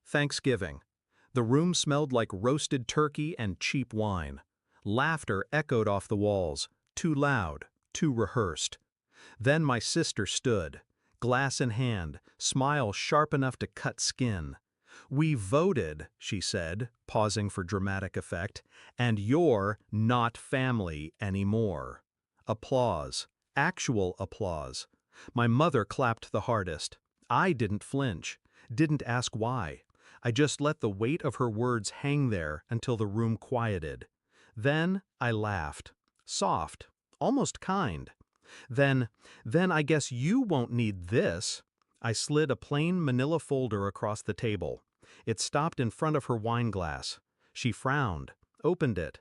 Thanksgiving. The room smelled like roasted turkey and cheap wine. Laughter echoed off the walls, too loud, too rehearsed. Then my sister stood, glass in hand, smile sharp enough to cut skin. "We voted," she said, pausing for dramatic effect, "and you're not family anymore." Applause. Actual applause. My mother clapped the hardest. I didn't flinch, didn't ask why. I just let the weight of her words hang there until the room quieted. Then I laughed. Soft, almost kind. Then I guess you won't need this." I slid a plain manila folder across the table. It stopped in front of her wine glass. She frowned, opened it.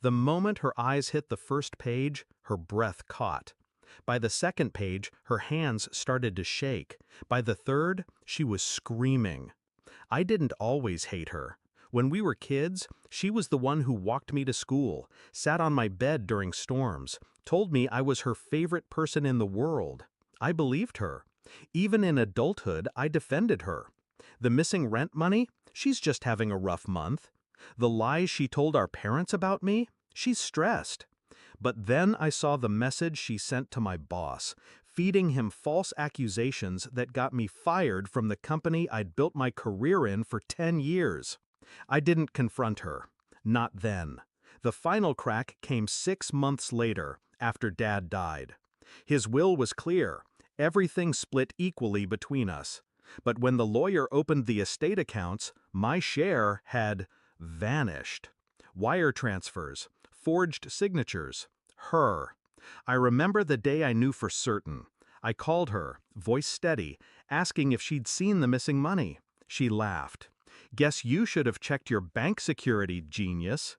The moment her eyes hit the first page, her breath caught. By the second page, her hands started to shake. By the third, she was screaming. I didn't always hate her. When we were kids, she was the one who walked me to school, sat on my bed during storms, told me I was her favorite person in the world. I believed her. Even in adulthood, I defended her. The missing rent money? She's just having a rough month. The lies she told our parents about me? She's stressed. But then I saw the message she sent to my boss, feeding him false accusations that got me fired from the company I'd built my career in for 10 years. I didn't confront her. Not then. The final crack came 6 months later, after Dad died. His will was clear. Everything split equally between us. But when the lawyer opened the estate accounts, my share had vanished. Wire transfers, forged signatures, her. I remember the day I knew for certain. I called her, voice steady, asking if she'd seen the missing money. She laughed. "Guess you should have checked your bank security, genius."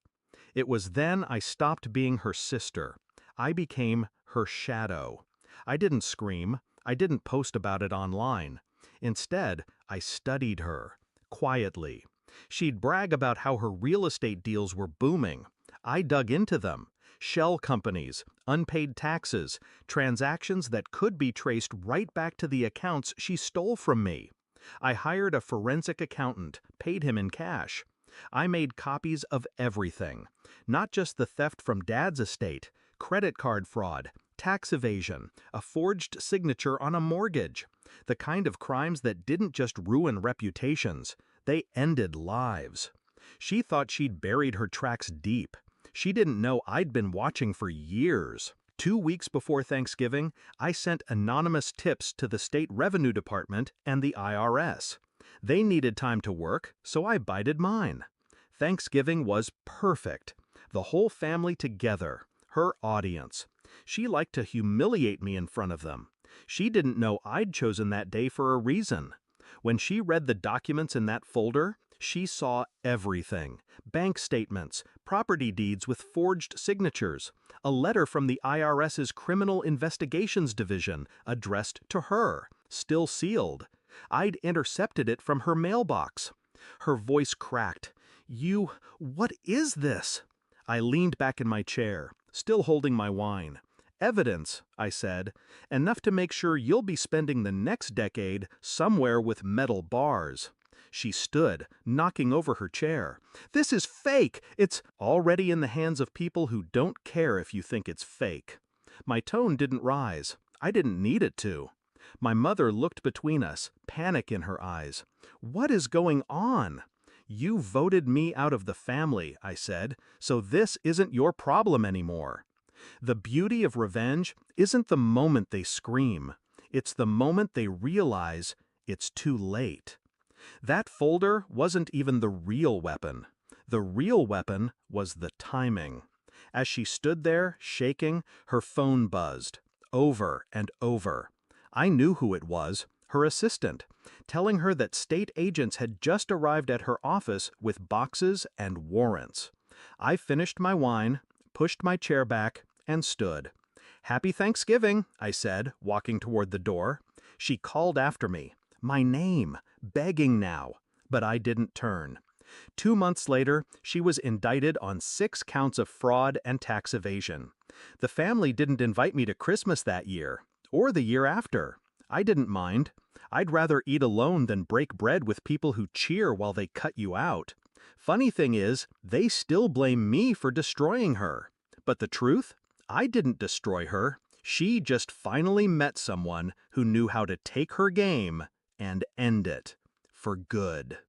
It was then I stopped being her sister. I became her shadow. I didn't scream. I didn't post about it online. Instead, I studied her, quietly. She'd brag about how her real estate deals were booming. I dug into them. Shell companies, unpaid taxes, transactions that could be traced right back to the accounts she stole from me. I hired a forensic accountant, paid him in cash. I made copies of everything. Not just the theft from Dad's estate, credit card fraud, tax evasion, a forged signature on a mortgage. The kind of crimes that didn't just ruin reputations, they ended lives. She thought she'd buried her tracks deep. She didn't know I'd been watching for years. 2 weeks before Thanksgiving, I sent anonymous tips to the State Revenue Department and the IRS. They needed time to work, so I bided mine. Thanksgiving was perfect. The whole family together, her audience. She liked to humiliate me in front of them. She didn't know I'd chosen that day for a reason. When she read the documents in that folder, she saw everything. Bank statements, property deeds with forged signatures, a letter from the IRS's Criminal Investigations Division addressed to her, still sealed. I'd intercepted it from her mailbox. Her voice cracked. What is this?" I leaned back in my chair, still holding my wine. "Evidence," I said, "enough to make sure you'll be spending the next decade somewhere with metal bars." She stood, knocking over her chair. "This is fake! It's already in the hands of people who don't care if you think it's fake." My tone didn't rise. I didn't need it to. My mother looked between us, panic in her eyes. "What is going on?" "You voted me out of the family," I said, "so this isn't your problem anymore." The beauty of revenge isn't the moment they scream. It's the moment they realize it's too late. That folder wasn't even the real weapon. The real weapon was the timing. As she stood there, shaking, her phone buzzed. Over and over. I knew who it was, her assistant, telling her that state agents had just arrived at her office with boxes and warrants. I finished my wine, pushed my chair back, and stood. "Happy Thanksgiving," I said, walking toward the door. She called after me. My name, begging now, but I didn't turn. 2 months later, she was indicted on 6 counts of fraud and tax evasion. The family didn't invite me to Christmas that year, or the year after. I didn't mind. I'd rather eat alone than break bread with people who cheer while they cut you out. Funny thing is, they still blame me for destroying her. But the truth? I didn't destroy her. She just finally met someone who knew how to take her game and end it. For good.